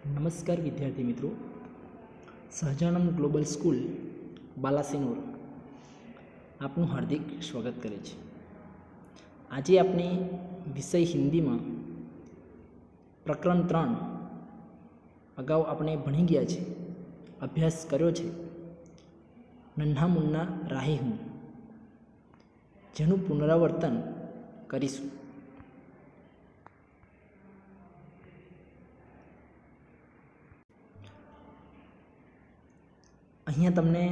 નમસ્કાર વિદ્યાર્થી મિત્રો, સહજાનંદ ગ્લોબલ સ્કૂલ બાલાસિનોર આપનું હાર્દિક સ્વાગત કરે છે. આજે આપણે વિષય હિન્દીમાં પ્રકરણ 3 અગાઉ આપણે ભણી ગયા છે, અભ્યાસ કર્યો છે, નન્હા મુન્ના રાહી હું, જેનું પુનરાવર્તન કરીશું. અહીંયા તમને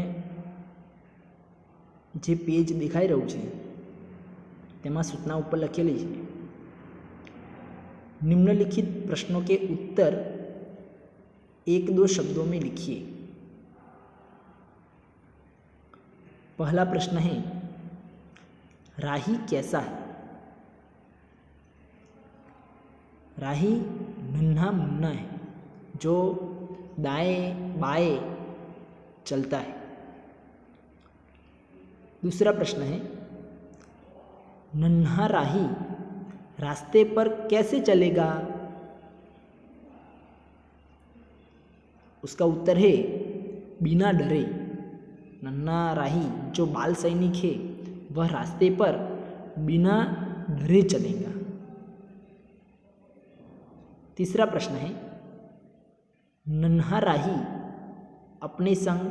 જે પેજ દેખાઈ રહ્યું છે તેમાં सूचना ઉપર લખેલી છે, निम्नलिखित प्रश्नों के उत्तर 1-2 शब्दों में लिखिए. पहला प्रश्न है, राही कैसा है? राही नन्हा मुन्ना है जो दाएं बाएं चलता है. दूसरा प्रश्न है, नन्हा राही रास्ते पर कैसे चलेगा? उसका उत्तर है बिना डरे. नन्हा राही जो बाल सैनिक है वह रास्ते पर बिना डरे चलेगा. तीसरा प्रश्न है, नन्हा राही अपने संग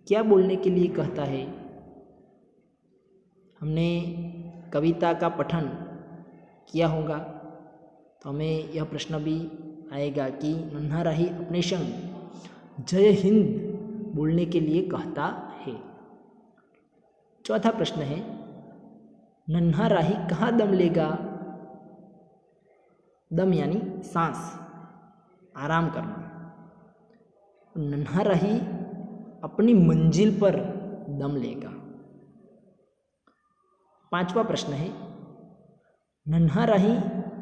क्या बोलने के लिए कहता है? हमने कविता का पठन किया होगा तो हमें यह प्रश्न भी आएगा कि नन्हा राही अपने संग जय हिंद बोलने के लिए कहता है. चौथा प्रश्न है, नन्हा राही कहाँ दम लेगा? दम यानी सांस, आराम करना. नन्हा राही अपनी मंजिल पर दम लेगा. पांचवा प्रश्न है, नन्हा राही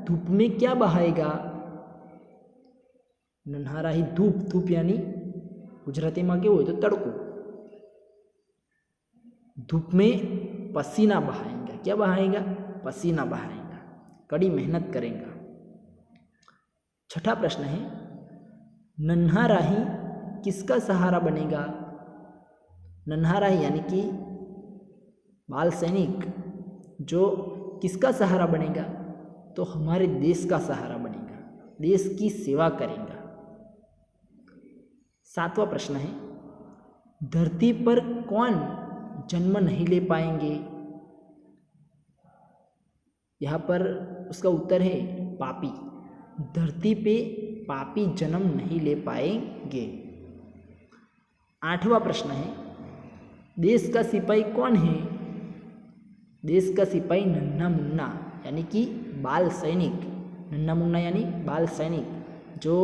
धूप में क्या बहाएगा? नन्हा राही धूप यानी गुजराती में केवुं होय तो तड़को, धूप में पसीना बहाएगा. क्या बहाएगा? पसीना बहाएगा, कड़ी मेहनत करेगा. छठा प्रश्न है, नन्हा राही किसका सहारा बनेगा? नन्हा राही यानी कि बाल सैनिक जो किसका सहारा बनेगा? तो हमारे देश का सहारा बनेगा, देश की सेवा करेगा. सातवां प्रश्न है, धरती पर कौन जन्म नहीं ले पाएंगे? यहाँ पर उसका उत्तर है पापी. धरती पे पापी जन्म नहीं ले पाएंगे. आठवां प्रश्न है, देश का सिपाही कौन है? देश का सिपाही नन्हा मुन्ना यानी कि बाल सैनिक. नन्हा मुन्ना यानी बाल सैनिक जो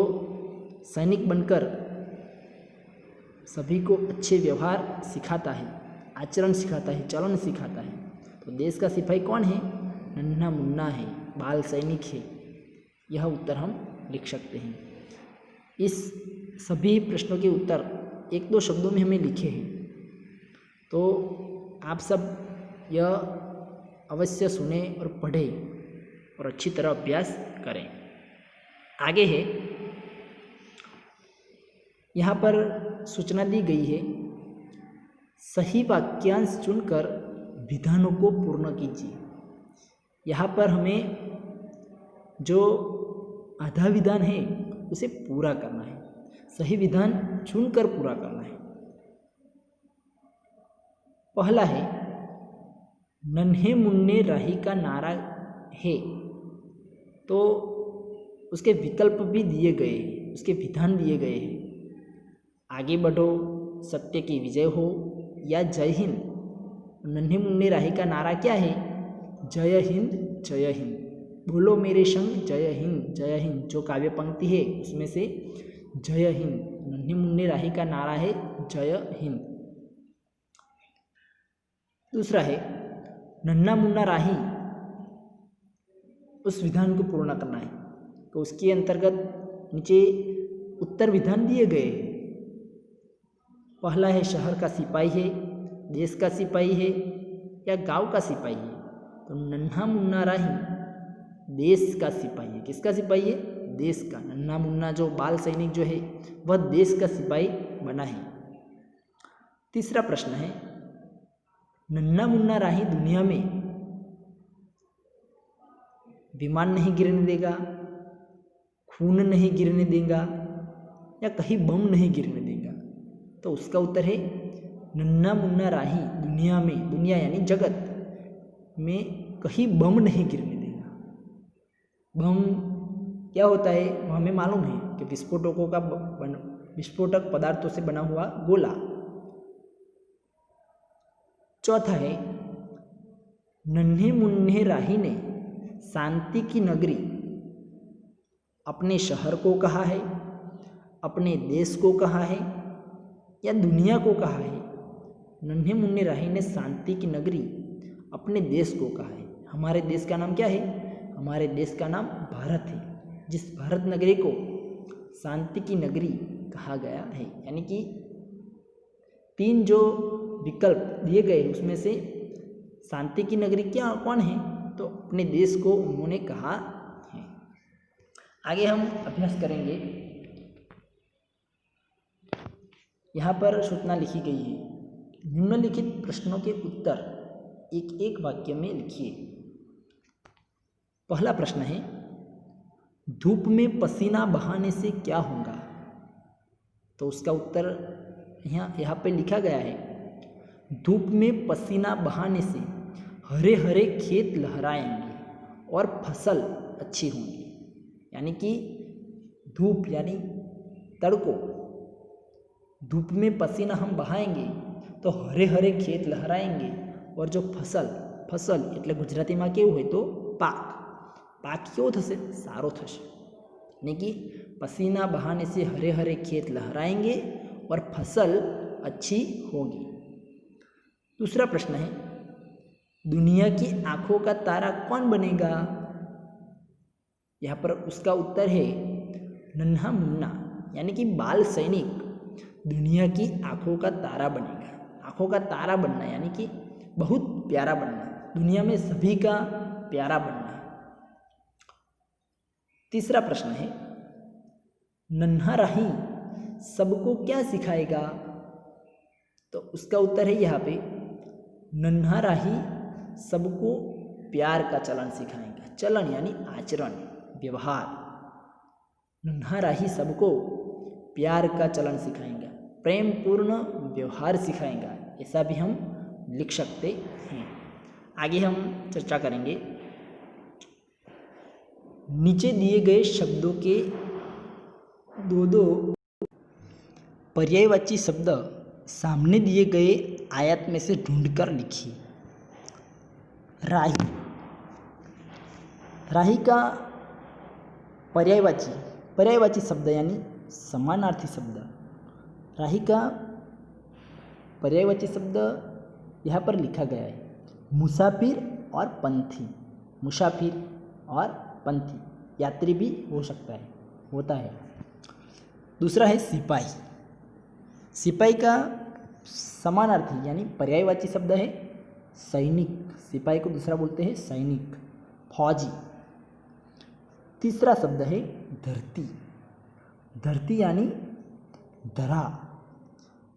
सैनिक बनकर सभी को अच्छे व्यवहार सिखाता है, आचरण सिखाता है, चलन सिखाता है. तो देश का सिपाही कौन है? नन्हा मुन्ना है, बाल सैनिक है. यह उत्तर हम लिख सकते हैं. इस सभी प्रश्नों के उत्तर 1-2 शब्दों में हमें लिखे हैं. तो आप सब यह अवश्य सुने और पढ़ें और अच्छी तरह अभ्यास करें. आगे है, यहाँ पर सूचना दी गई है, सही वाक्यांश चुनकर विधानों को पूर्ण कीजिए. यहाँ पर हमें जो आधा विधान है उसे पूरा करना है, सही विधान चुनकर पूरा करना है. पहला है, नन्हे मुन्ने राही का नारा है. तो उसके विकल्प भी दिए गए हैं, उसके विधान दिए गए हैं. आगे बढ़ो, सत्य की विजय हो या जय हिंद. नन्हे मुन्ने राही का नारा क्या है? जय हिंद जय हिंद. बोलो मेरे संग जय हिंद जय हिंद. जो काव्य पंक्ति है उसमें से जय हिंद, नन्हे मुन्ने राही का नारा है जय हिंद. दूसरा है, नन्हा मुन्ना राही, उस विधान को पूर्ण करना है. तो उसके अंतर्गत नीचे उत्तर विधान दिए गए हैं. पहला है, शहर का सिपाही है, देश का सिपाही है या गांव का सिपाही है? तो नन्हा मुन्ना राही देश का सिपाही है. किसका सिपाही है? देश का, नन्हा मुन्ना जो बाल सैनिक जो है वह देश का सिपाही बना है। तीसरा प्रश्न है, नन्हा मुन्ना राही दुनिया में विमान नहीं गिरने देगा, खून नहीं गिरने देगा या कहीं बम नहीं गिरने देगा। तो उसका उत्तर है नन्हा मुन्ना राही दुनिया में, दुनिया यानी जगत में कहीं बम नहीं गिरने देगा। बम क्या होता है वो हमें मालूम है कि विस्फोटक पदार्थों से बना हुआ गोला। चौथा है, नन्हे मुन्ने राही ने शांति की नगरी अपने शहर को कहा है, अपने देश को कहा है या दुनिया को कहा है। नन्हे मुन्ने राही ने शांति की नगरी अपने देश को कहा है। हमारे देश का नाम क्या है? हमारे देश का नाम भारत है, जिस भारत नगरी को शांति की नगरी कहा गया है। यानी कि 3 जो विकल्प दिए गए उसमें से शांति की नगरी क्या कौन है? तो अपने देश को उन्होंने कहा है। आगे हम अभ्यास करेंगे। यहाँ पर सूचना लिखी गई है, निम्नलिखित प्रश्नों के उत्तर एक एक वाक्य में लिखिए। पहला प्रश्न है, धूप में पसीना बहाने से क्या होगा? तो उसका उत्तर यहाँ पे लिखा गया है, धूप में पसीना बहाने से हरे हरे खेत लहराएंगे और फसल अच्छी होंगी। यानी कि धूप यानी तड़को, धूप में पसीना हम बहाएंगे तो हरे हरे खेत लहराएंगे और जो फसल એટલે ગુજરાતીમાં કેવું હોય તો પાક કેવો થશે? સારો થશે। यानी कि पसीना बहाने से हरे हरे खेत लहराएंगे और फसल अच्छी होगी। दूसरा प्रश्न है, दुनिया की आंखों का तारा कौन बनेगा? यहाँ पर उसका उत्तर है नन्हा मुन्ना यानी कि बाल सैनिक दुनिया की आंखों का तारा बनेगा। आंखों का तारा बनना यानी कि बहुत प्यारा बनना, दुनिया में सभी का प्यारा बनना। तीसरा प्रश्न है, नन्हा राही सबको क्या सिखाएगा? तो उसका उत्तर है यहाँ पे, नन्हा राही सबको प्यार का चलन सिखाएगा। चलन यानी आचरण, व्यवहार। नन्हा राही सबको प्यार का चलन सिखाएगा, प्रेम पूर्ण व्यवहार सिखाएगा, ऐसा भी हम लिख सकते हैं। आगे हम चर्चा करेंगे। नीचे दिए गए शब्दों के दो पर्यायवाची शब्द सामने दिए गए आयत में से ढूंढकर लिखिए। राही का पर्यायवाची शब्द यानी समानार्थी शब्द। राही का पर्यायवाची शब्द यहाँ पर लिखा गया है, मुसाफिर और पंथी। मुसाफिर और पंथी, यात्री भी हो सकता है, होता है। दूसरा है सिपाही। सिपाही का समानार्थी यानी पर्यायवाची शब्द है सैनिक। सिपाही को दूसरा बोलते हैं सैनिक, फौजी। तीसरा शब्द है धरती। धरती यानी धरा,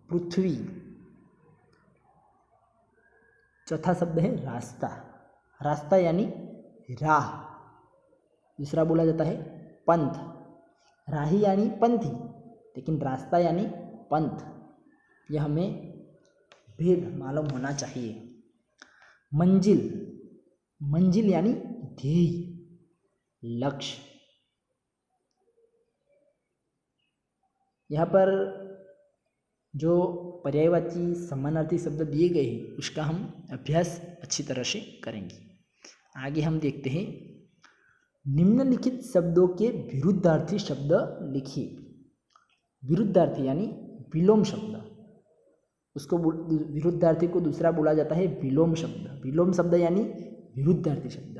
पृथ्वी। चौथा शब्द है रास्ता। रास्ता यानी राह, दूसरा बोला जाता है पंथ। राही यानी पंथी, लेकिन रास्ता यानी पंथ। यह हमें भेद मालूम होना चाहिए। मंजिल यानी ध्येय, लक्ष्य। यहाँ पर जो पर्यायवाची समानार्थी शब्द दिए गए हैं उसका हम अभ्यास अच्छी तरह से करेंगे। आगे हम देखते हैं, निम्नलिखित शब्दों के विरुद्धार्थी शब्द लिखिए। विरुद्धार्थी यानी विलोम शब्द, उसको विरुद्धार्थी को दूसरा बोला जाता है विलोम शब्द। विलोम शब्द यानी विरुद्धार्थी शब्द।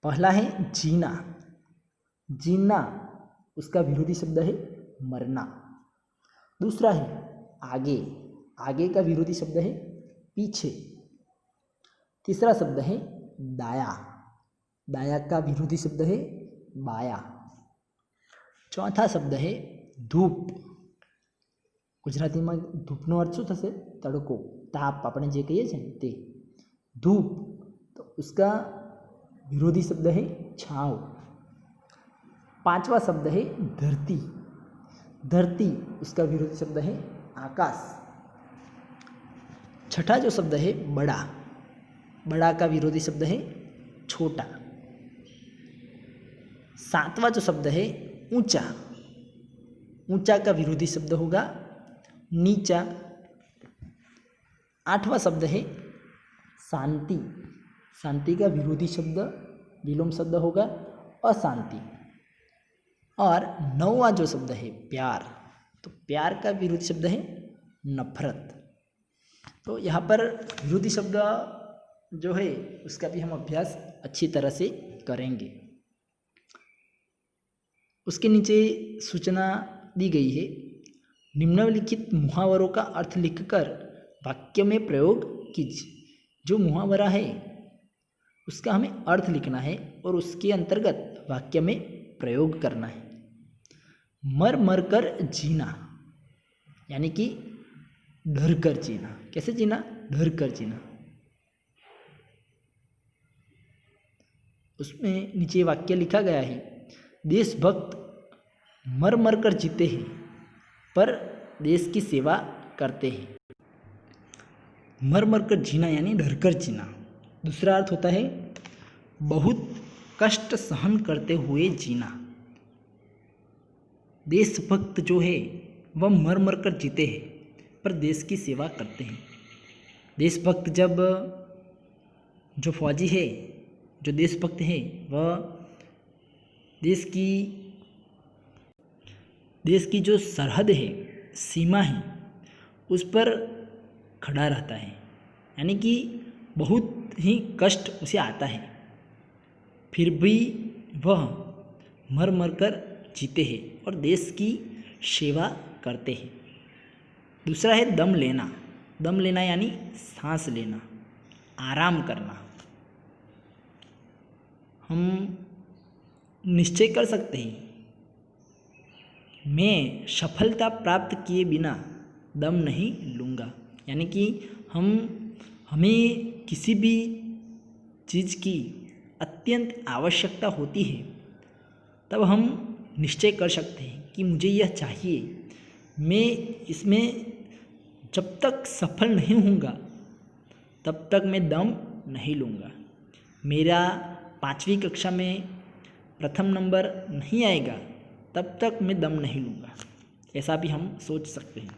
पहला है जीना। जीना उसका विरोधी शब्द है मरना। दूसरा है आगे। आगे का विरोधी शब्द है पीछे। तीसरा शब्द है दाया। दाया का विरोधी शब्द है बाया। ચોથા શબ્દ है धूप. ગુજરાતીમાં ધૂપનો અર્થ શું થશે? તડકો, તાપ આપણે જે કહીએ છીએ ને તે. धूप तो उसका विरोधी शब्द है छाँव. पांचवा शब्द है धरती. धरती उसका विरोधी शब्द है आकाश. छठा जो शब्द है बड़ा. बड़ा का विरोधी शब्द है छोटा. सातवां जो शब्द है ऊंचा. ऊंचा का विरोधी शब्द होगा नीचा. आठवां शब्द है शांति. शांति का विरोधी शब्द विलोम शब्द होगा अशांति. और नौवां जो शब्द है प्यार. तो प्यार का विरोधी शब्द है नफरत. तो यहाँ पर विरोधी शब्द जो है उसका भी हम अभ्यास अच्छी तरह से करेंगे. उसके नीचे सूचना दी गई है, निम्नलिखित मुहावरों का अर्थ लिखकर वाक्य में प्रयोग कीजिए. जो मुहावरा है उसका हमें अर्थ लिखना है और उसके अंतर्गत वाक्य में प्रयोग करना है. मर मर कर जीना यानी कि डर कर जीना. कैसे जीना? डर कर जीना. उसमें नीचे वाक्य लिखा गया है, देशभक्त मर मर कर जीते हैं पर देश की सेवा करते हैं. मर मर कर जीना यानी डर कर जीना. दूसरा अर्थ होता है बहुत कष्ट सहन करते हुए जीना. देशभक्त जो है वह मर मर कर जीते हैं पर देश की सेवा करते हैं. देशभक्त जब जो फौजी है, जो देशभक्त है, वह देश की जो सरहद है, सीमा है, उस पर खड़ा रहता है. यानी कि बहुत ही कष्ट उसे आता है, फिर भी वह मर मर कर जीते हैं और देश की सेवा करते हैं. दूसरा है दम लेना. दम लेना यानी सांस लेना, आराम करना. हम निश्चय कर सकते हैं, मैं सफलता प्राप्त किए बिना दम नहीं लूँगा. यानी कि हमें किसी भी चीज़ की अत्यंत आवश्यकता होती है तब हम निश्चय कर सकते हैं कि मुझे यह चाहिए, मैं इसमें जब तक सफल नहीं होऊंगा तब तक मैं दम नहीं लूँगा. मेरा 5वीं कक्षा में प्रथम नंबर नहीं आएगा तब तक मैं दम नहीं लूँगा. ऐसा भी हम सोच सकते हैं.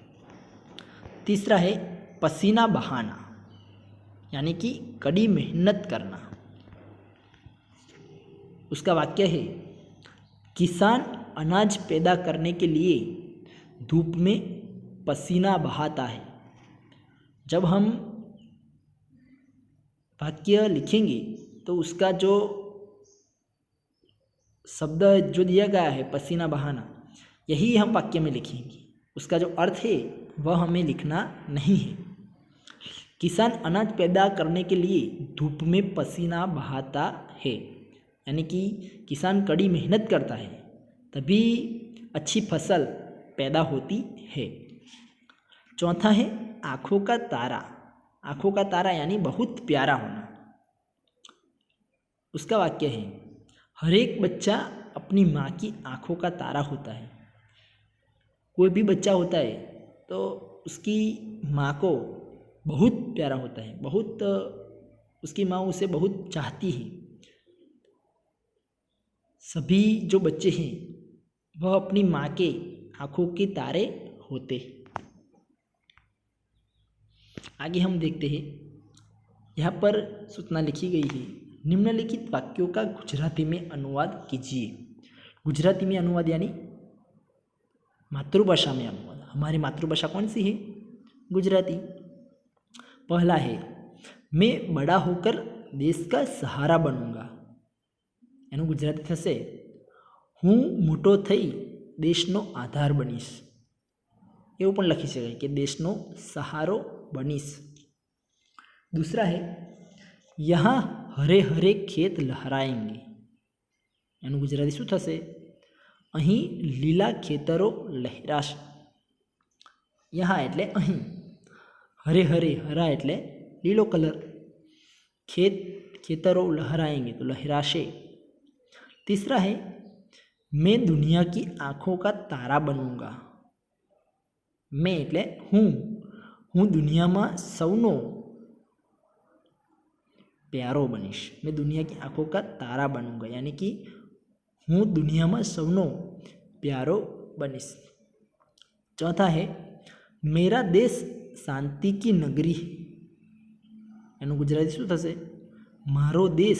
तीसरा है पसीना बहाना यानी कि कड़ी मेहनत करना. उसका वाक्य है, किसान अनाज पैदा करने के लिए धूप में पसीना बहाता है. जब हम वाक्य लिखेंगे तो उसका जो शब्द जो दिया गया है पसीना बहाना, यही हम वाक्य में लिखेंगे. उसका जो अर्थ है वह हमें लिखना नहीं है. किसान अनाज पैदा करने के लिए धूप में पसीना बहाता है यानी कि किसान कड़ी मेहनत करता है तभी अच्छी फसल पैदा होती है. चौथा है आँखों का तारा. आँखों का तारा यानी बहुत प्यारा होना. उसका वाक्य है, हर एक बच्चा अपनी माँ की आँखों का तारा होता है. कोई भी बच्चा होता है तो उसकी माँ को बहुत प्यारा होता है, बहुत उसकी माँ उसे बहुत चाहती है. सभी जो बच्चे हैं वह अपनी माँ के आँखों के तारे होते हैं. आगे हम देखते हैं, यहाँ पर सूचना लिखी गई है, निम्नलिखित वाक्यों का गुजराती में अनुवाद कीजिए. गुजराती में अनुवाद यानी मातृभाषा में अनुवाद. हमारी मातृभाषा कौन सी है? गुजराती. पहला है, मैं बड़ा होकर देश का सहारा बनूंगा. એનું ગુજરાતી થશે, હું મોટો થઈ દેશનો આધાર બનીશ. એવું પણ લખી શકાય કે દેશનો સહારો બનીશ. दूसरा है, यहाँ हरे हरे खेत लहराएंगे. એનું ગુજરાતી શું થશે? અહીં લીલા ખેતરો લહેરાશે. यहाँ એટલે અહીં. हरे हरे हरा એટલે લીલો कलर. खेतरों लहराएंगे तो लहराशे. तीसरा है मैं दुनिया की आँखों का तारा बनूंगा. मैं એટલે હું दुनियाમાં સૌનો प्यारो बनीश. मैं दुनिया की आँखों का तारा बनूंगा, यानी कि हूँ दुनिया में सौनो प्यारो बनीश. चौथा है मेरा देश शांति की नगरी. एनु गुजराती शुं थशे? मारो देश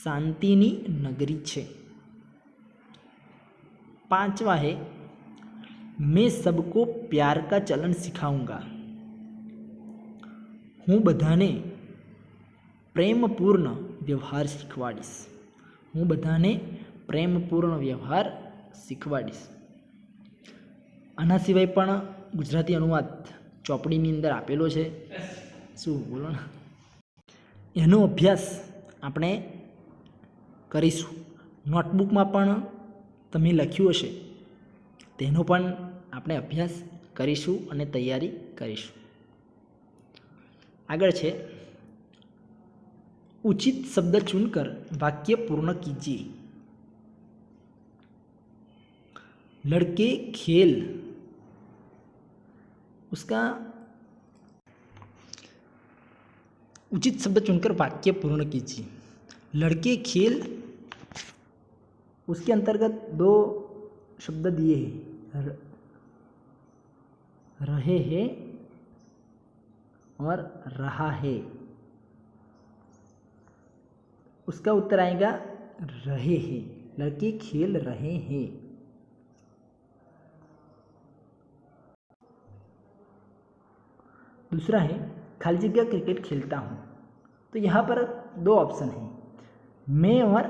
शांतिनी नगरी छे. पांचवा है मैं सबको प्यार का चलन सिखाऊंगा. हूँ बधाने प्रेमपूर्ण व्यवहार શીખવાડીશ. હું બધાને પ્રેમપૂર્ણ વ્યવહાર શીખવાડીશ. આના સિવાય પણ ગુજરાતી અનુવાદ ચોપડીની અંદર આપેલો છે. શું બોલો ને, એનો અભ્યાસ આપણે કરીશું. નોટબુકમાં પણ તમે લખ્યું હશે તેનો પણ આપણે અભ્યાસ કરીશું અને તૈયારી કરીશું. આગળ છે उचित शब्द चुनकर वाक्य पूर्ण कीजिए. लड़के खेल, उसका उचित शब्द चुनकर वाक्य पूर्ण कीजिए. लड़के खेल, उसके अंतर्गत दो शब्द दिए हैं, रहे हैं और रहा है. उसका उत्तर आएगा रहे हैं. लड़के खेल रहे हैं. दूसरा है खाली जगह क्रिकेट खेलता हूँ. तो यहाँ पर दो ऑप्शन हैं, मैं और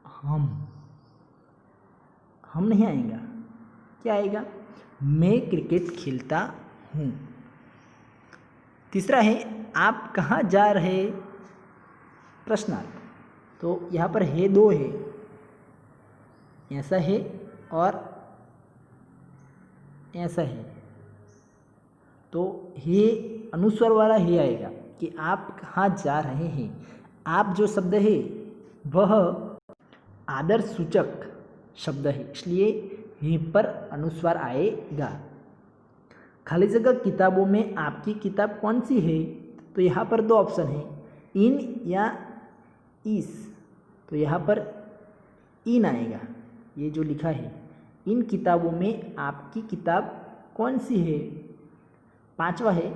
हम नहीं आएगा. क्या आएगा? मैं क्रिकेट खेलता हूँ. तीसरा है आप कहाँ जा रहे? प्रश्नार्थ. तो यहाँ पर है दो है, ऐसा है और ऐसा है. तो हे अनुस्वर वाला ही आएगा कि आप कहाँ जा रहे हैं. आप जो शब्द है वह आदर सूचक शब्द है, इसलिए हे पर अनुस्वार आएगा. खाली जगह किताबों में आपकी किताब कौन सी है? तो यहाँ पर दो ऑप्शन है, इन या इस. तो यहाँ पर इन आएगा. ये जो लिखा है इन किताबों में आपकी किताब कौन सी है. पांचवा है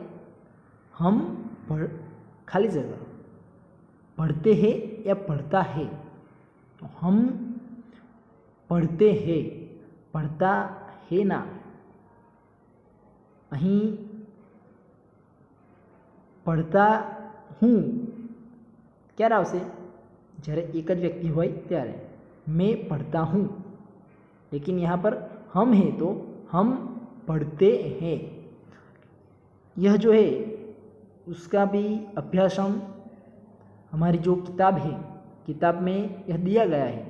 हम खाली जगह पढ़ते हैं या पढ़ता है. तो हम पढ़ते हैं, पढ़ता है ना. અહીં पढ़ता हूँ ક્યારે આવશે? જ્યારે एक જ व्यक्ति હોય ત્યારે. मैं पढ़ता हूँ. लेकिन यहाँ पर हम है तो हम पढ़ते हैं. यह जो है उसका भी अभ्यास हम हमारी जो किताब है, किताब में यह दिया गया है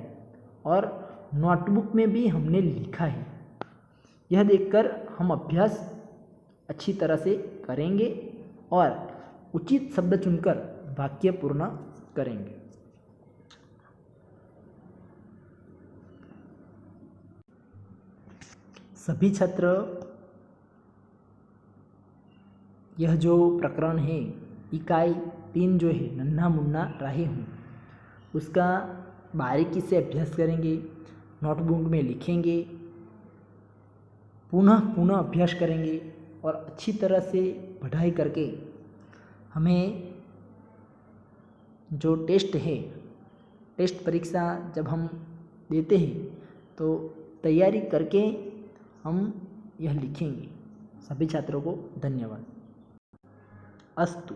और नोटबुक में भी हमने लिखा है. यह देखकर हम अभ्यास अच्छी तरह से करेंगे और उचित शब्द चुनकर वाक्य पूर्ण करेंगे. सभी छात्र यह जो प्रकरण है इकाई 3 जो है नन्हा मुन्ना राही हूँ, उसका बारीकी से अभ्यास करेंगे, नोटबुक में लिखेंगे, पुनः अभ्यास करेंगे और अच्छी तरह से पढ़ाई करके हमें जो टेस्ट है, टेस्ट परीक्षा जब हम देते हैं तो तैयारी करके हम यह लिखेंगे. सभी छात्रों को धन्यवाद. अस्तु.